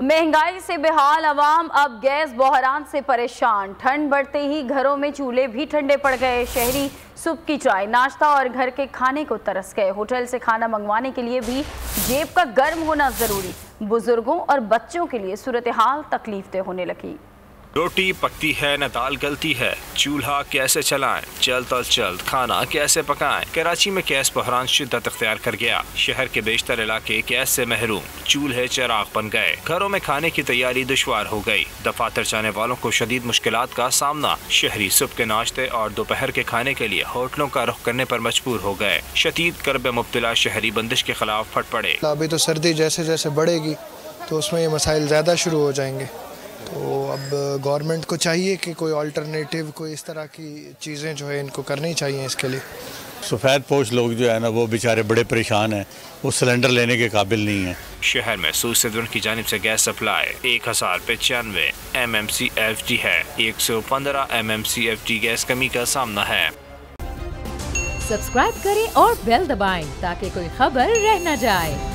महंगाई से बेहाल अवाम अब गैस बहरान से परेशान। ठंड बढ़ते ही घरों में चूल्हे भी ठंडे पड़ गए। शहरी सुबह की चाय, नाश्ता और घर के खाने को तरस गए। होटल से खाना मंगवाने के लिए भी जेब का गर्म होना जरूरी। बुजुर्गों और बच्चों के लिए सूरत हाल तकलीफ दह होने लगी। रोटी पकती है न दाल गलती है, चूल्हा कैसे चलाएं, जल्द और जल्द खाना कैसे पकाएं। कराची में गैस बहरान शिद्दत अख्तियार कर गया। शहर के बेशतर इलाके गैस से महरूम, चूल्हे चिराग बन गए। घरों में खाने की तैयारी दुश्वार हो गई। दफातर जाने वालों को शदीद मुश्किलात का सामना। शहरी सुबह के नाश्ते और दोपहर के खाने के लिए होटलों का रुख करने पर मजबूर हो गए। शदीद कर्ब मुब्तला शहरी बंदिश के खिलाफ फट पड़े। अभी तो सर्दी जैसे जैसे बढ़ेगी तो उसमें ये मसाइल ज़्यादा शुरू हो जाएंगे। तो अब गवर्नमेंट को चाहिए कि कोई अल्टरनेटिव, कोई इस तरह की चीज़ें जो है इनको करनी चाहिए। इसके लिए सफ़ेद पोश लोग जो है ना वो बेचारे बड़े परेशान हैं, वो सिलेंडर लेने के काबिल नहीं है। शहर में सूद की जानिब से गैस सप्लाई 1095 MMCFD है। 115 MMCFD गैस कमी का सामना है। सब्सक्राइब करें और बेल दबाएं ताकि कोई खबर रह न जाए।